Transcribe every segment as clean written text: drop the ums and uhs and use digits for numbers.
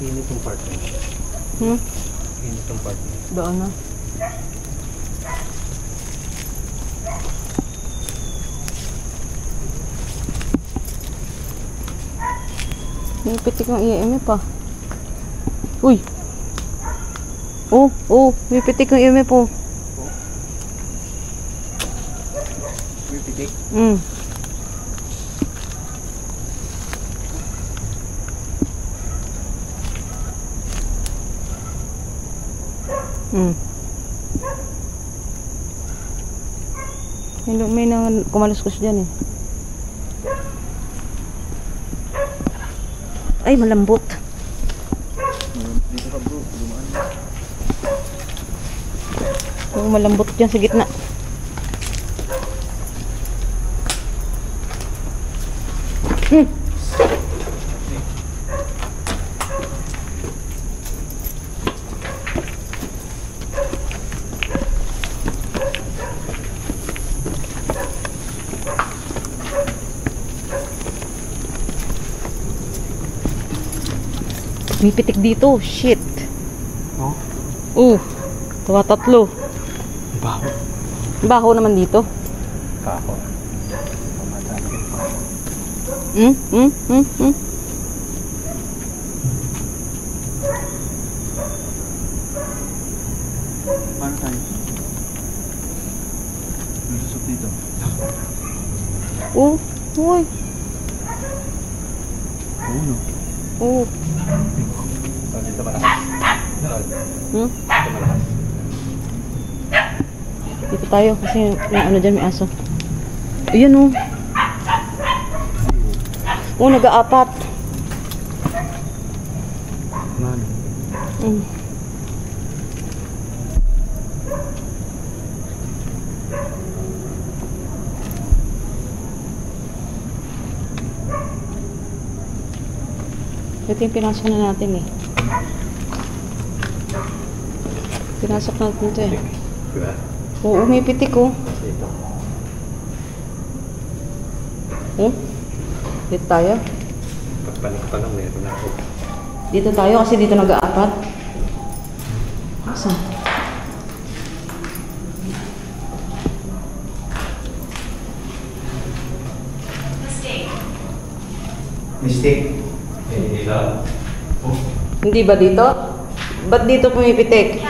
Init yung part na. Init yung part na. Doon na. May pitik ng EMF pa. Uy! Oh, may pitik ng EMF po. May pitik? May nang kumaluskus dyan eh. Ay, malambot. Dito ka bro, lumaan. Oh, malambot dyan sa gitna. May pitik dito. Shit. Oh? Tawa tatlo. Baho. Baho naman dito. Baho. Hmm? Hmm? Hmm? Hmm? Paano tayo? Lulusot dito. Oh, uy. Oo, no? Oh. Dito malakas. Hmm? Dito malakas. Dito tayo kasi may ano dyan, may aso. Ayan oh. Oh, nag-aapat. Mano. Hmm. Ito yung pinasok na natin eh. Pinasok natin ito eh. Diba? Oo, may pitik oh. Dito. Oh? Dito tayo. Pagpanik pa lang, meron ako. Dito tayo kasi dito nag-aapat. Asa? Mistake. Hindi lang. Oh. Hindi ba dito? Ba't dito pumipitik?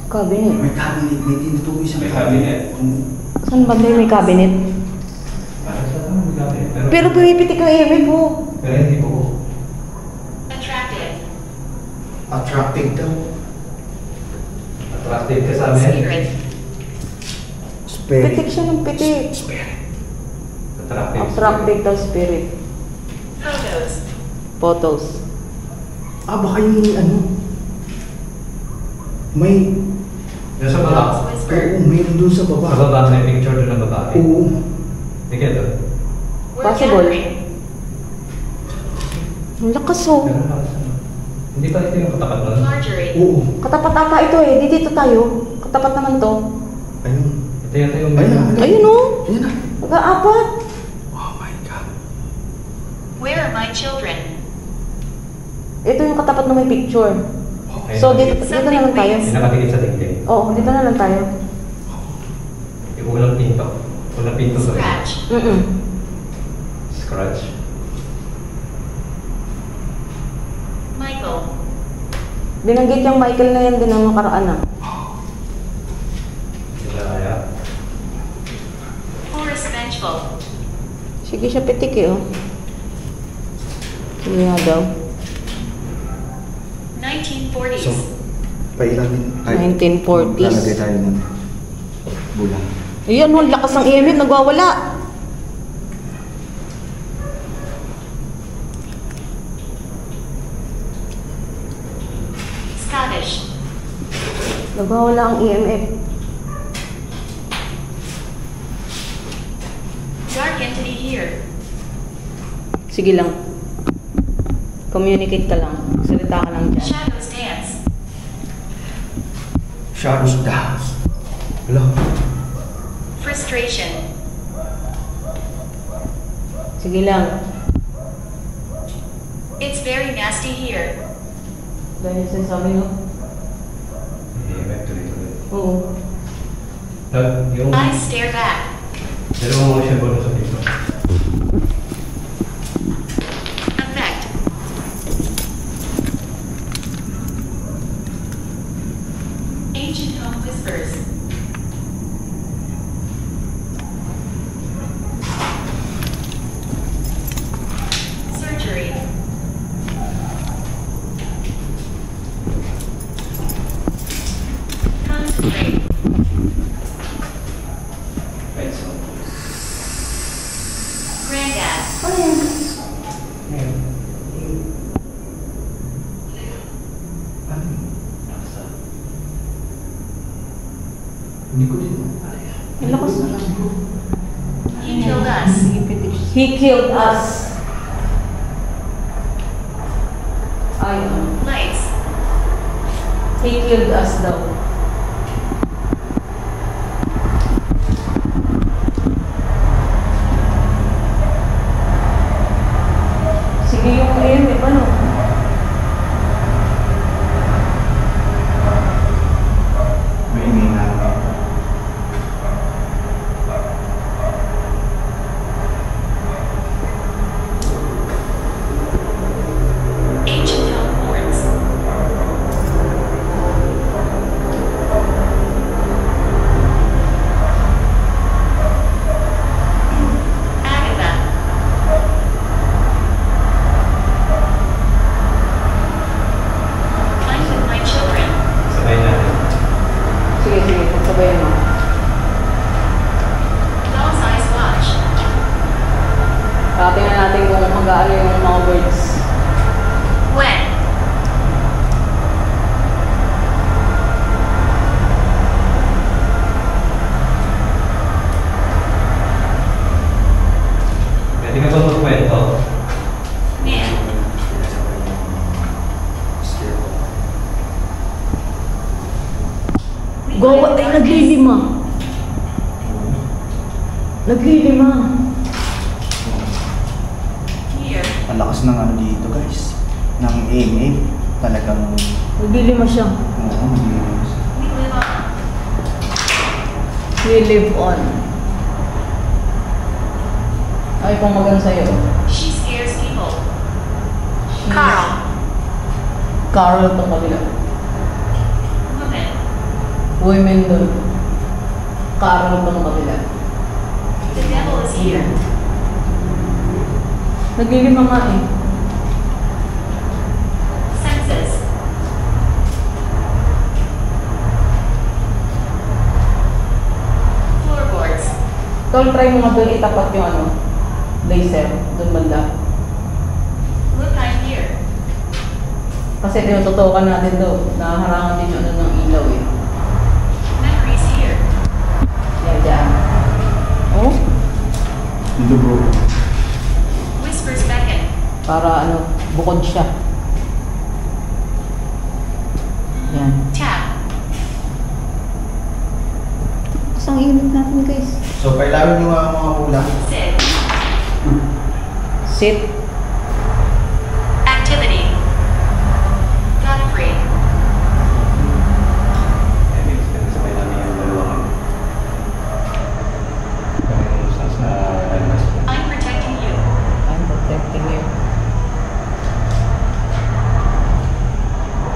Cabinet. May cabinet, may dito isang May cabinet. Saan ba may cabinet? Para sa may cabinet. Pero pumipitik ang EMF po. Pero hindi po. attractive daw. Attractive ka sa amin. Spirit. Pitik siya ng pitik. Spirit. Attractive. Attractive daw spirit. Photos. Ah, baka yung ano, may, Yung sa baba. oo, mayroon dun sa Sa baba. baba, may picture doon ng babae. Oo. Hindi kaya doon. Possible. Ang lakas oh. Pero nakasama. Hindi pa ito yung katapat mo. Oo. Katapat ata ito eh. Di dito tayo. Katapat naman to. Ayun. Ito yata yung... Ayun na. Ayun oh. Ayun na. Nag-aapat. Oh my God. Where are my children? Ito yung katapat na may picture. Ayun. So dito na lang tayo. Yung nakatingin sa tingting. Oo, dito na lang tayo. Yung unang pinto. Unang pinto sa... Scratch. Scratch. Michael. Binanggit yung Michael na yan din ang nakaraan ah. Sinaya. Horace Vengeful. Sige siya pitik eh oh. Sige nga daw. 1940s. So, pailamin. 1940s. Lalagay tayo ng bulang. Ayan oh, lakas ng EMF. Nagwawala. Scottish. Nagwawala ang EMF. Dark entity here. Sige lang. Communicate ka lang. Salita ka lang dyan. Shadows dance. Shadows dance. Hello. Frustration. Sige lang. It's very nasty here. Dahil yung sinasabi no? EMF tuloy-tuloy. Oo. Yung... I stare back. Dalawang mga symbol sa pinto. Effect. Ancient home whispers. Surgery. Concentrate. Right, so... Granddad. Hindi ko din. Ang lakas. He killed us. He killed us. Ayun. Lights. He killed us daw. Sige yung EMF ano? May ingay na. Naglilima. Naglilima. Here. Ang lakas ng ano dito guys. Ng AA. Talagang... Naglilima siya. Oo, maglinis. We live on. We live on. Ay, pang maganda sa'yo. She scares people. She- Carl. Carl itong kabila. Woman. Women doon. Carl itong kabila. The devil is here. Naglilima nga eh. Senses. Floorboards. Tol, try mo nga doon itapat yung ano, laser, doon banda. Look, I'm here. Kasi tinututukan natin doon, nakaharangan din yung ano ng ilaw eh. Memories here. Yan, dyan. Oh, Dito bro. Whispers beckon. para ano, bukod siya. Yan. Tap. Kasang init natin guys. So, pailawin nyo ang mga hula. Sit. Sit. Activity. Godfrey. Sabay namin yung dalawa. Kung sa almas ko. I'm protecting you. I'm protecting you.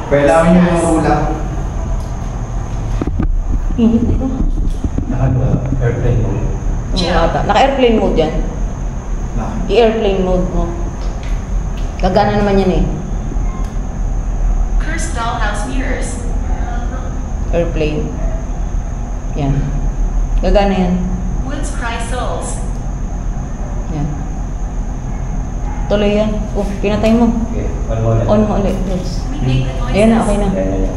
Pailawin nyo mga hula. Init ito. Airplane mode. Oo ata. Naka-airplane mode yan. Bakit? I-airplane mode mo. Gagana naman yan eh. Cursed dollhouse mirrors. Airplane. Yan. Gagana yan. Woods cry souls. Yan. Tuloy yan. Oh, pinatay mo. Okay, on mo ulit. On mo ulit. Yes. We make the noises. Ayan na, okay na. Yan.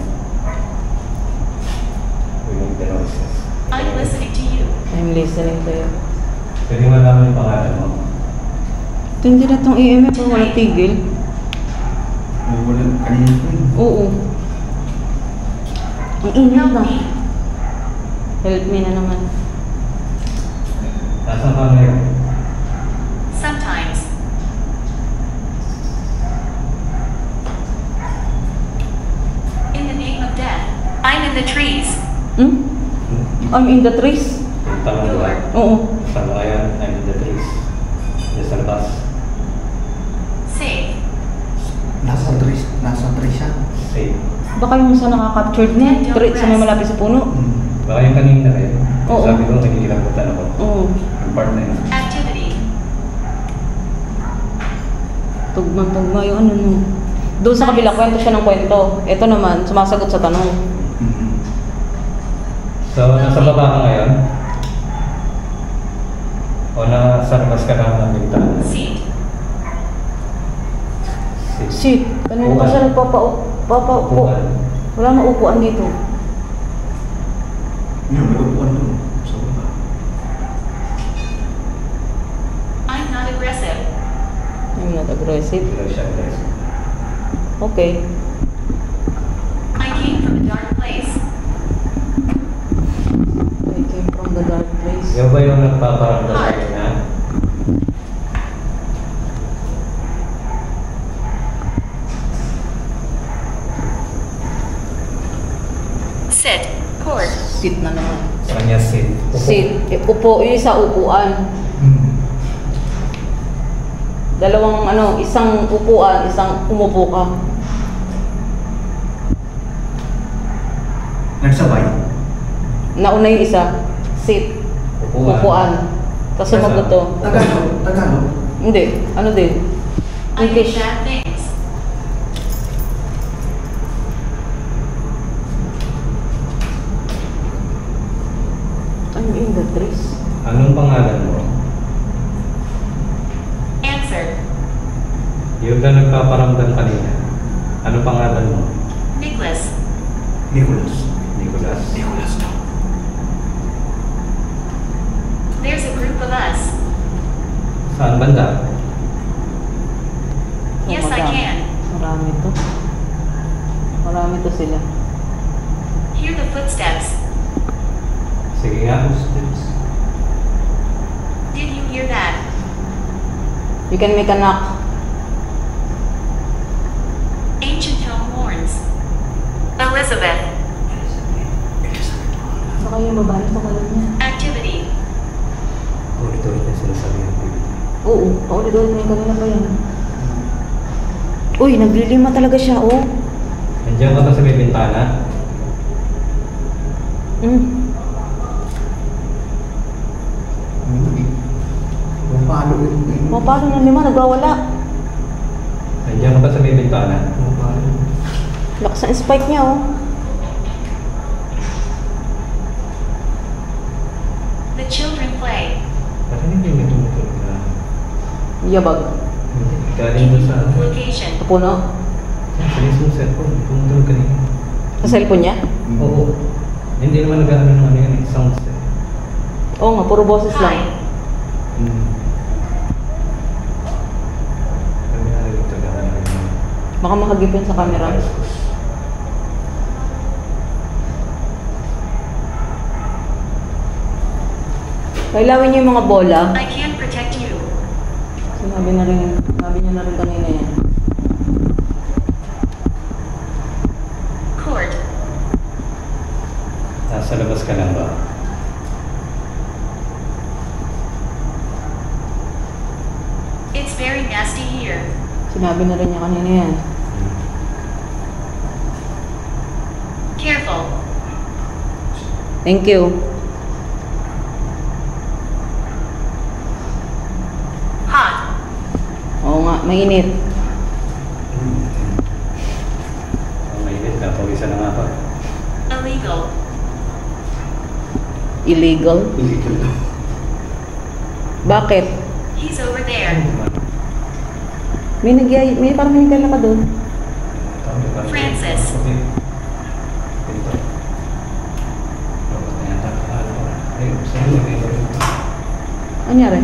We make the noises. I'm listening to you. I'm listening to you. Pwede mo naman yung pangalan mo. Ito hindi na itong EMF o walang tigil. May wala kanina po yun. Oo. Ang init Help na. me. Help me na naman. Nasaan ka ngayon? Sometimes. In the name of death. I'm in the trees. Hmm? I'm in the trees. Yung tanong ba? Oo. Saan ka ngayon? I'm in the trees. Diyan sa labas. Safe. Nasa trees siya. Safe. Baka yung sa nakaka-captured niya, sa may malapit sa puno. Baka yung kanina rin. Oo. Sabi ko, nagigilabutan ako. Oo. Yung part na yun. Activity. Tugma yung ano no. Doon sa kabila, kwento siya ng kwento. Ito naman, sumasagot sa tanong. So, nasa baba ka ngayon? O nasa labas ka na ng bintana? Seat. Shit, kanina pa siya nagpapaupo. Upuan. Wala na upuan dito. Yun, may upuan doon. Sa baba. I'm not aggressive. I'm not aggressive. Hindi siya guys. Okay. I came from a dark place. I came from the dark place. Yung ba yung nagpaparamdam sa kanya? Sit. Cord. Sit na naman. Sa kanya sit. Upo. Sit. Upo. Yung isa upuan. Dalawang ano, isang upuan, isang umupo ka. Nagsabay. Nauna yung isa. Sit. Upuan. Tapos sumagot to. Tagalog. Hindi. Ano din? I did English. bad things. I'm in the trees. Anong pangalan mo? Answer. Yung na nagpaparamdam kanina. Anong pangalan mo? Nicholas. Nicholas. Nicholas. Nicholas daw. There's a group of us. Saan banda? Yes, I can. Marami to. Marami to sila. Hear the footsteps. Sige nga, steps. Did you hear that? You can make a knock. Ancient home warns. Elizabeth. Baka yung babae sa kalan niya. Activity. Ulit-ulit na sinasabi ng TV. Oo, paulit-ulit na yung kanina pa yan. Uy, naglilima talaga siya, oh. Nandiyan ka ba sa may bintana? Paano yun? O, paano ng lima? Nagwawala. Nandiyan ka ba sa may bintana? Lakas ang spike niya, oh. The children play. Parang hindi may tumutulog na. Yabag. Galing doon sa... Location. Kapuno. Sa mismong cellphone, tumutulog kanina. Sa cellphone niya? Oo. Hindi naman nag-ano ng ano yun, sounds eh. Oo nga, puro boses Hi. lang. Kami na nagtagalan na yun. Baka makagipin sa camera. Kailawin niyo yung mga bola. I can't protect you. Sinabi niya na rin kanina yan. Court. Nasa labas ka lang ba? It's very nasty here. Sinabi na rin niya kanina yan. Careful. Thank you. Hot. Oo nga, mainit. Ang mainit ka, pawisan na nga pa. Illegal. Illegal? Illegal daw. Bakit? He's over there. May parang may nagkala ka doon. Francis. Anyari?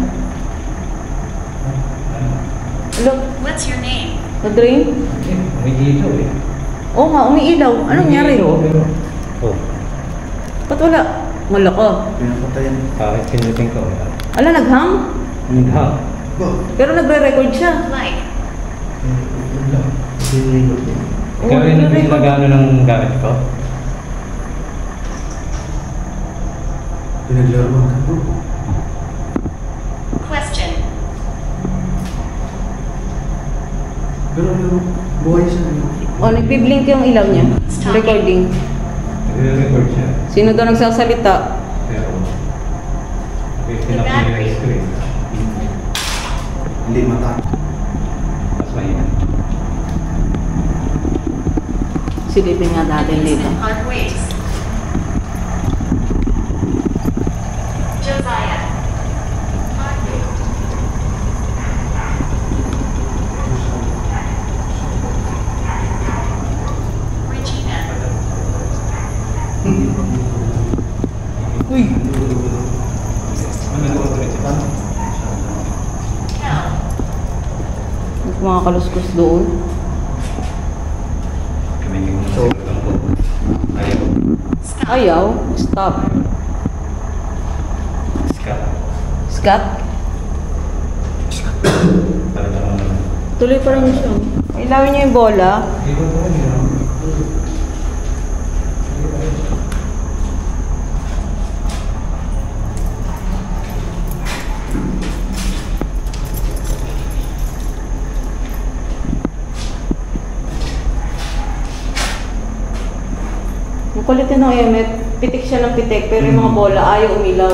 Look, What's your name? nag-drain? May ilaw eh. Oo nga, umiilaw. Anong nangyari? Oh, Ba't wala? Wala ka. Pinapatayan. kahit pinutin ko. Ala, naghang? Nag-hang. Ba? Pero nagre-record siya. Like. Illegal din. Ikaw rin nagre-record. nag-ano ng gamit ko? Pinaglaruan ka bro. Question. Pero ano, buhay siya ano? O, nagbiblink yung ilaw niya. Recording. Nagre-record siya. Sino daw nagsasalita? Pero, pinapili yung screen. Hindi mata. Mas mahina. Silipin nga natin dito. Policemen part ways. Josiah. Regina. Uy! Kel. Mga kaluskus doon. Kami hindi mo nasimutan ko. Ayaw. Scott. Ayaw. Stop. Scott. Scott? Talaga naman. Tuloy pa rin siya. Ilawin niyo yung bola. Hindi ko pa rin yun. Yung kulitin ng EMF, pitik siya ng pitik, pero yung mga bola ayaw umilaw.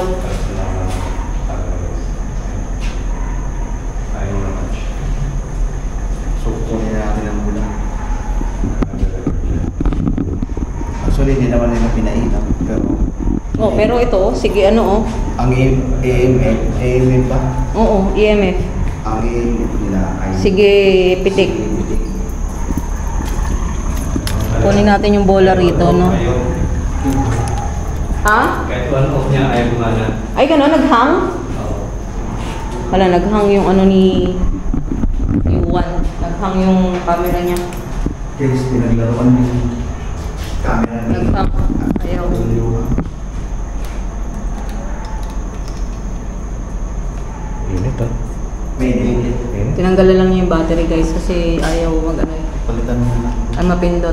Ayaw naman siya. So, kunin natin ang bulan. Actually, hindi naman nila pinainom. Pero, Oh, pero ito, sige ano oh. ang AMF ba? Oo, EMF. Ang AMF nila ay... Sige, pitik. Kunin natin yung bola rito, no? Ayaw. Ha? Kahit one off niya, ayaw gumana. Ay, gano'n, naghang? Oo. Wala, naghang yung ano ni... Yung one. Naghang yung camera niya. Guys, pinaglaruan yung camera ni... Naghang. Ayaw. Tinanggalan lang niya yung battery guys kasi ayaw mag ano, Palitan mo na. ay mapindot.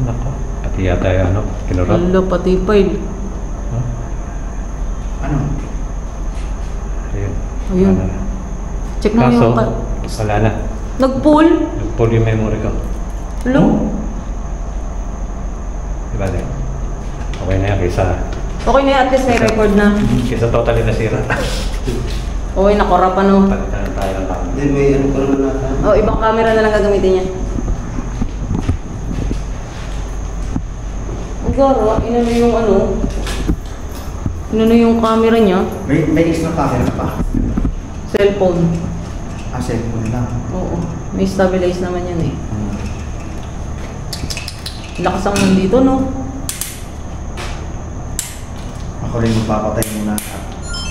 Nako. Pati yata yung ano, kinurot. Hello, pati file. Huh? Ano? Ayun. Ayun. Wala na. Check na Kaso, yung wala na. nag-pull. Nag-pull yung memory ko. Hello? Diba din? Okay na yan kaysa, Okay na yan, at least may record na. kaysa totally nasira. Okay, nakora pa no. Palitan na tayo ng camera. Then may ano pa naman nata. Oh, ibang camera na lang gagamitin niya. Ang gara, inano yung ano? Inano yung camera niya? May extra camera pa. Cellphone. Cellphone lang. Oo. May stabilize naman yan eh. Lakas ang nandito no? Ako rin magpapatay muna.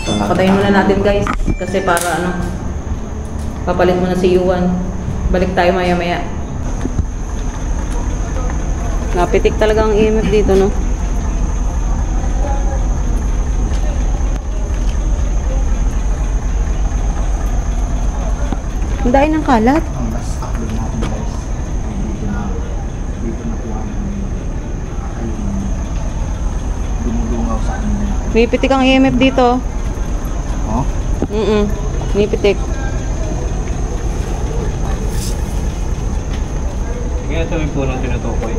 Patayin muna natin guys. Kasi para ano, papalit mo na si Yuan. Balik tayo maya maya. Napitik talaga ang EMF dito no? Ang dahil ng kalat. Ang last upload natin guys. Dito na po ang dumudungaw sa amin na. May pitik ang EMF dito. Oh? May pitik. Kaya ito yung punong tinutukoy.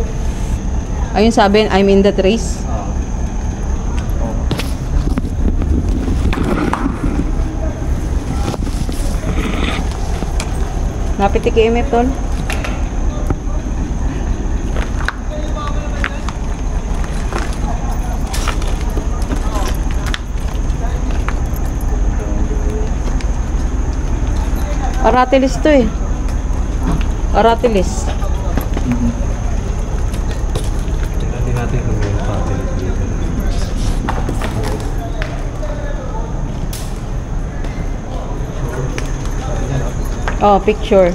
Ayun sabi, I'm in the trace. Napitik EMF tol. Aratilis to eh. Aratilis. Tingnan din natin kung may battery dito. Oh, picture.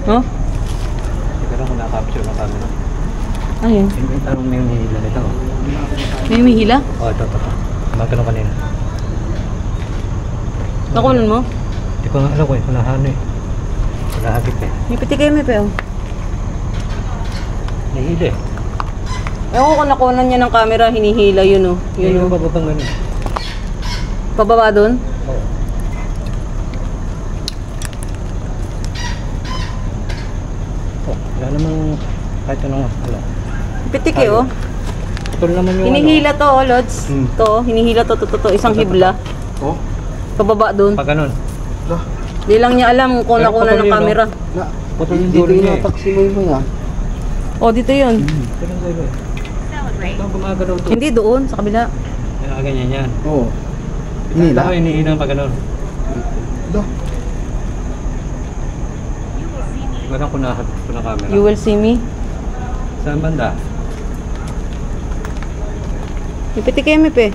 Oh? Siguro kung na-capture ng camera. Ayun. Hindi, tarong may humihila nito. May humihila? Oh, ito. Magkano kanina? Nakunan mo? Hindi ko nga alam ko eh. Kunahan eh. Kunahagip eh. May pitik EMF eh. Oh. Nahihila eh. Ewan ko kung nakunan niya ng camera, hinihila yun oh. Yun Yun yung oh. bababang ganun. Pababa doon? Oo. Oh, wala namang kahit anong wala. Pitik eh oh. Tol naman yung Hinihila to oh, Lods. Hmm. To, hinihila to, isang hibla. Oh? Pababa doon. Pag ganun. Lah. Di lang niya alam kung Pero nakunan putol ng yun, camera. Na. Putol yung Dito dulo niya yung eh. napaksimoy mo yan. Oh, dito yun. Ito lang sa'yo eh. Celebrate. Ito gumagalaw to. Hindi doon, sa kabila. Kaya ganyan yan. Oo. Hinihila? Ako hinihila pag ganun. Dah. Wala ko na camera. You will see me. Saan banda? May pitik EMF eh.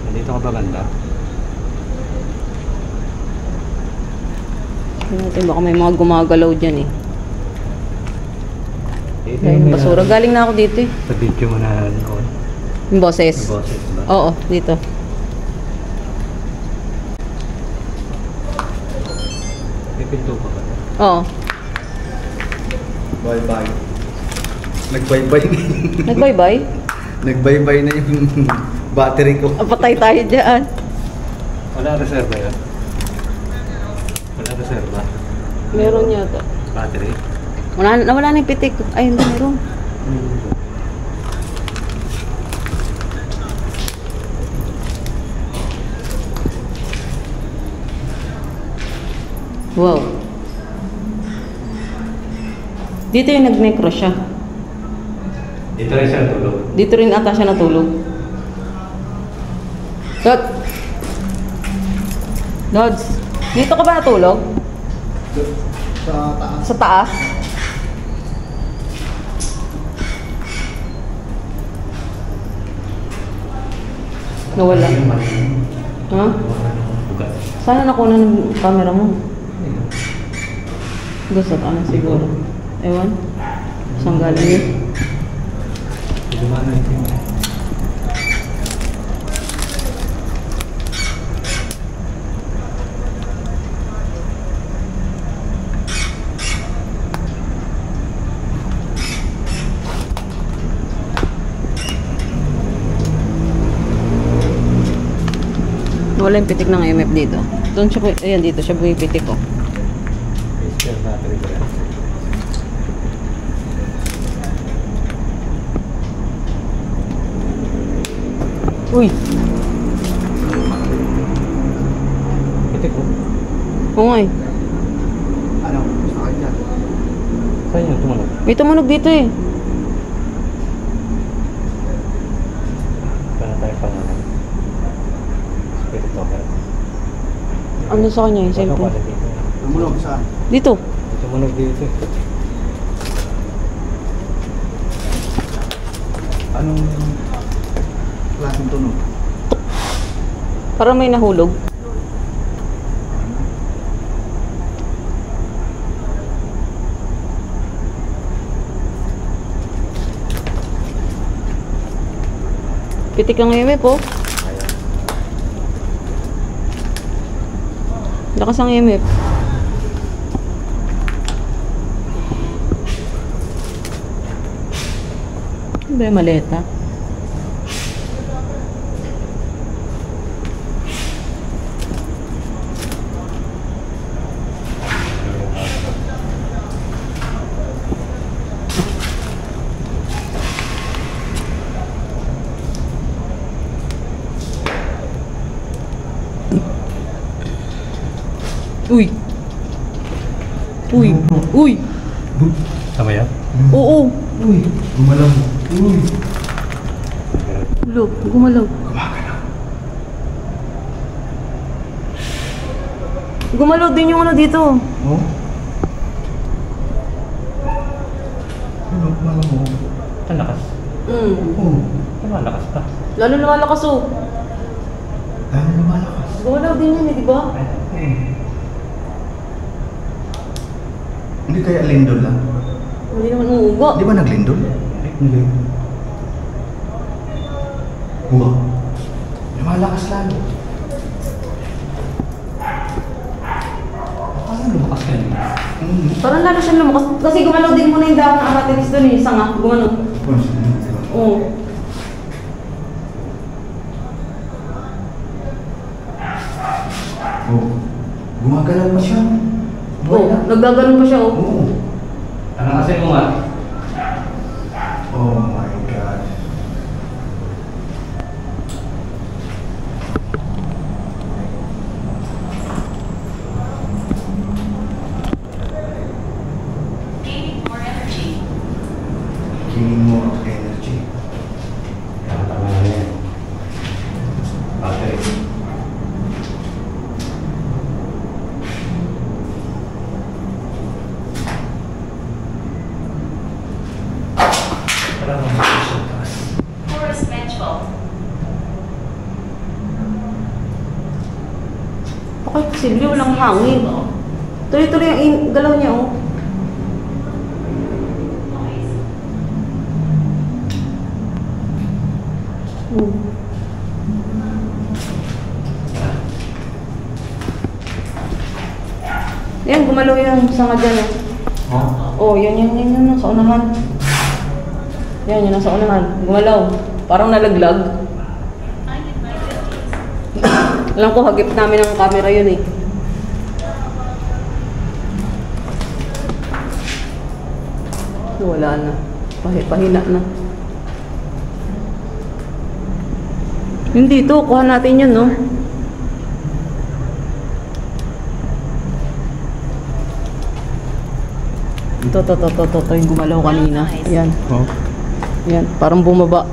Nandito ka ba banda? Tingnan natin, baka may mga gumagalaw dyan eh. Dito Dahil yung basura. Galing na ako dito eh. Sa video mo na noon. Yung boses. Yung boses ba? Oo, dito. May pinto pa ba? Oo. Bye-bye. Nag-bye-bye na yun. Nag-bye-bye? Nag-bye-bye na yung battery ko. Patay tayo dyan. Wala reserva yan? Wala reserva? Meron yata. Battery? Nawala na yung pitik. Ay, hindi meron. Wow. Dito yung nag-necro siya. Dito rin siya natulog. Dito rin ata siya natulog. Lods, dito ka ba natulog? Sa taas. Sa taas? Nawala. Ha? Bugat. Sana nakuha ng camera mo. Gusto ka na siguro. Ewan. Saan galing yun? Lumana ito. Wala yung pitik ng EMF dito. Doon siya, ayan dito siya bumipitik ko. Spare battery ba yan? Uy! Pitik ko. Oo nga eh. Ano? Sa akin yan. Saan yung tumunog? May tumunog dito eh. Para tayo pang ano? Spirit talker. Ano sa kanya yung Ano cellphone? pala dito? Lumulog saan? Dito. Tumunog dito eh. Anong klaseng tunog? Parang may nahulog. Pitik ng EMF po. Lakas ang EMF. Ano ba yung maleta? Uy! Uy! Uy! Tama yan? Oo! Uy! Gumalaw. Uy! Look, gumalaw. Gumalaw din yung ano dito. Oh? Ano? Gumalaw mo? Ang lakas. Oh. Ang lakas pa. Lalo lumalakas oh. Dahil lumalakas. Gumalaw din yun eh, di ba? Hindi kaya lindol lang? Hindi naman uuga. Di ba naglindol? Hindi. Wow. Lumalakas lalo. Parang lumakas ka yun. Parang lalo siyang lumakas. Kasi gumalaw din muna yung dahon ng aratilis doon eh. Sanga, gumalaw. Oo. Oh. Gumagalaw pa siya. Oo, naggaganon pa siya oh. Oo. Ano kasi mo nga? Oh my God. Gaining more energy. Gaining more energy. Tama na yan. Battery. Parang mabilis yung taas. Forest vengeful. Bakit silbi walang hangin? Tuloy-tuloy ang galaw niya oh. Noise. Yan, gumalaw yung sanga dyan oh. Oh? Oh, yan, nasa unahan. Yan, nasa unahan. Gumalaw. Parang nalaglag. I'm in my 50s. Alam ko, hagip namin ang camera yun eh. Wala na. Pahina na. Yun dito, kuha natin yun, no? To, yung gumalaw kanina. Yan. Oh. Yan, parang bumaba.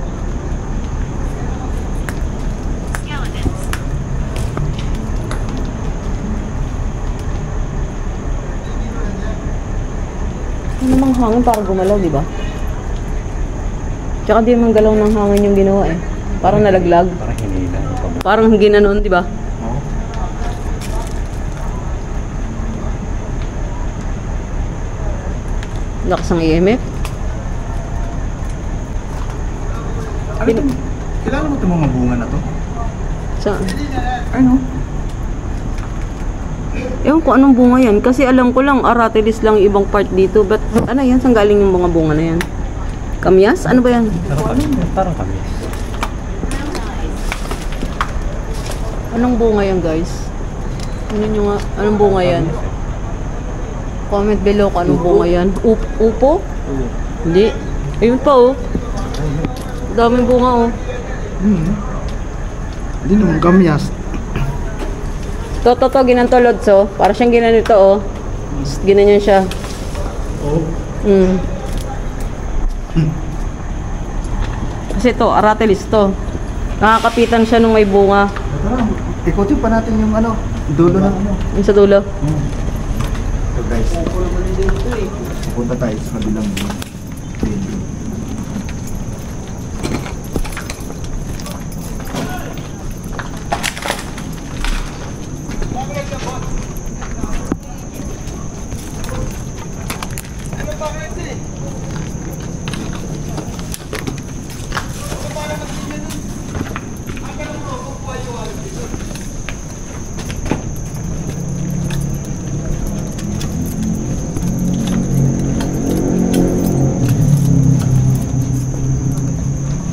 Skeletons. Ano namang hangin parang gumalaw, di ba? Tsaka di man galaw ng hangin yung ginawa eh. Parang nalaglag. Parang hinila. Parang ginanon, di ba? Oo. Lakas ng EMF. Ano ito? Kilala mo itong mga bunga na to? Saan? Ano? Ewan ko anong bunga yan. Kasi alam ko lang, aratilis lang yung ibang part dito. But ano yan? Saan galing yung mga bunga na yan? Kamyas? Ano ba yan? Parang kami. Anong bunga yan, guys? Ano nyo nga? Anong bunga yan? Comment below kung anong bunga yan. Upo? Hindi. Ayun pa, oh. Daming bunga, oh. Hindi naman kamyas. To, ginanto, Lods, oh. Para siyang ginanito, oh. Ginanyan siya. Oo. Kasi to, aratilis to. Nakakapitan siya nung may bunga. Tara, ikutin pa natin yung ano, dulo ng ano. Yung sa dulo. So guys, pupunta tayo sa kabilang bedroom.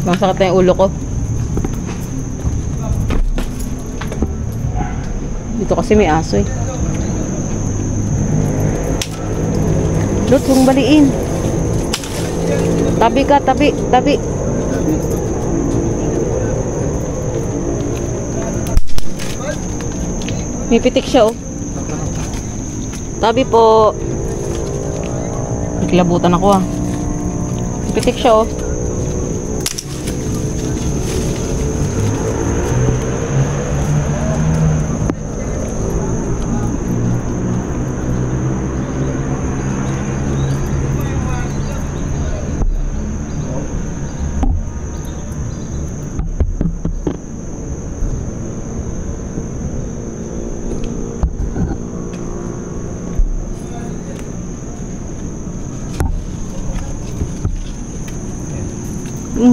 Masakit na yung ulo ko. Dito kasi may aso eh. Lot, huwag baliin. Tabi ka, tabi. May pitik siya oh. Tabi po. Nakilabutan ako ah. May pitik siya oh.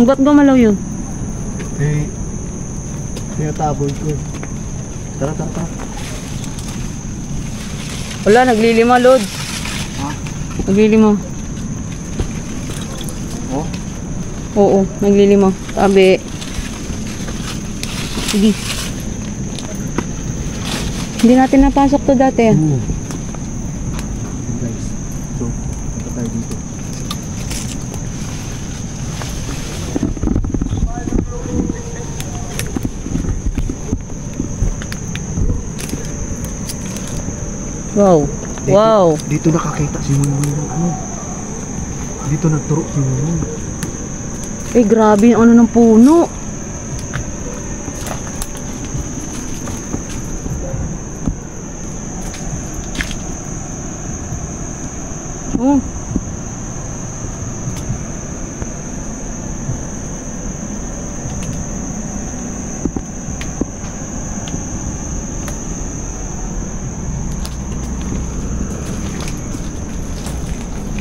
Ba't gumalaw yun? Eh, tinataboy ko. Tara. Wala, naglilima, Lods. Ha? Naglilima. Oh? Oo, naglilima. Tabi. Sige. Hindi natin napasok to dati ah. Guys, so, punta tayo dito. Wow. Wow. Dito nakakita si Munmoy ng ano. Dito nagturo si Munmoy. Eh, grabe yung ano ng puno. Oh.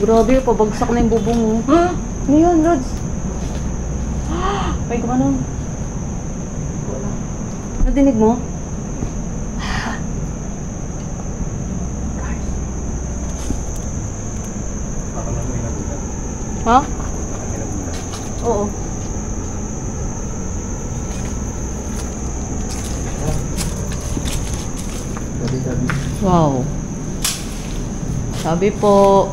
Grabe, pabagsak na yung bubong mo. Ha? Ano yun, Lods? May kumanon. Nadinig mo? Parang may nagulat. Ha? Parang may nagulat. Oo. Gabi. Wow. Sabi po.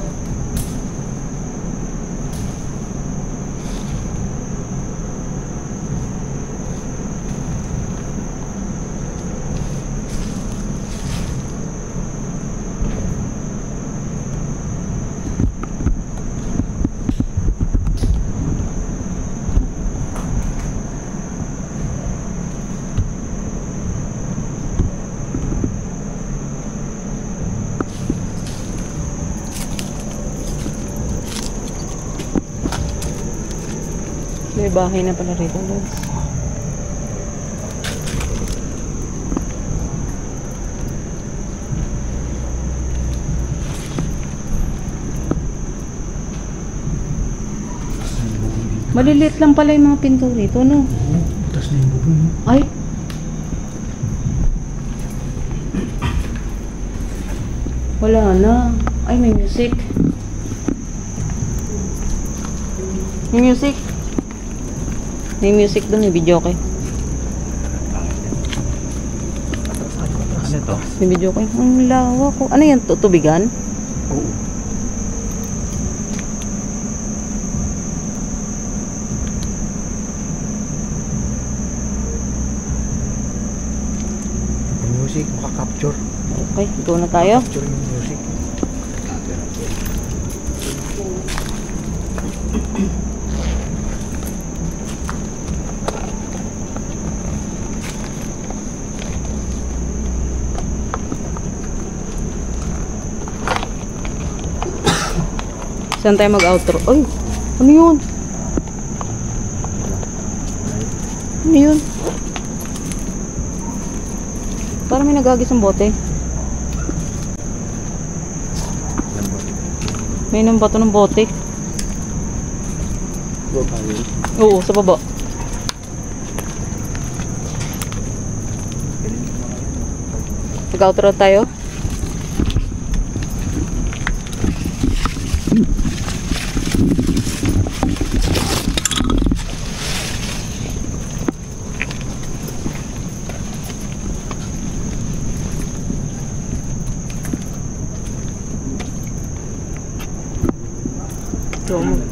may bahay na pala rito, guys. Maliliit lang pala yung mga pinto rito, no? Oo, butas na yung bubong mo. Ay! Wala na. Ay, may music. May music. May music doon, may video kay. Ano to? May video kay. Ang lawak ko. Ano yan? Tubigan? Oo. Yung music, makaka-capture. Okay, go na tayo. Capture yung music. Saan tayo mag-outro? Ay! Ano yun? Ano yun? Parang may nagagis ng bote. May nang bato ng bote. Oo, sa baba. Mag-outro tayo.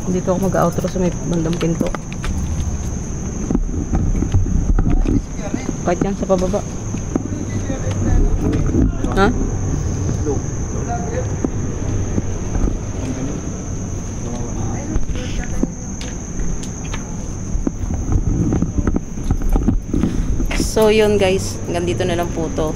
Dito ako mag-outro sa may bandang pinto. Kahit yan sa pababa. Ha? So yun guys, hanggang dito na lang po to.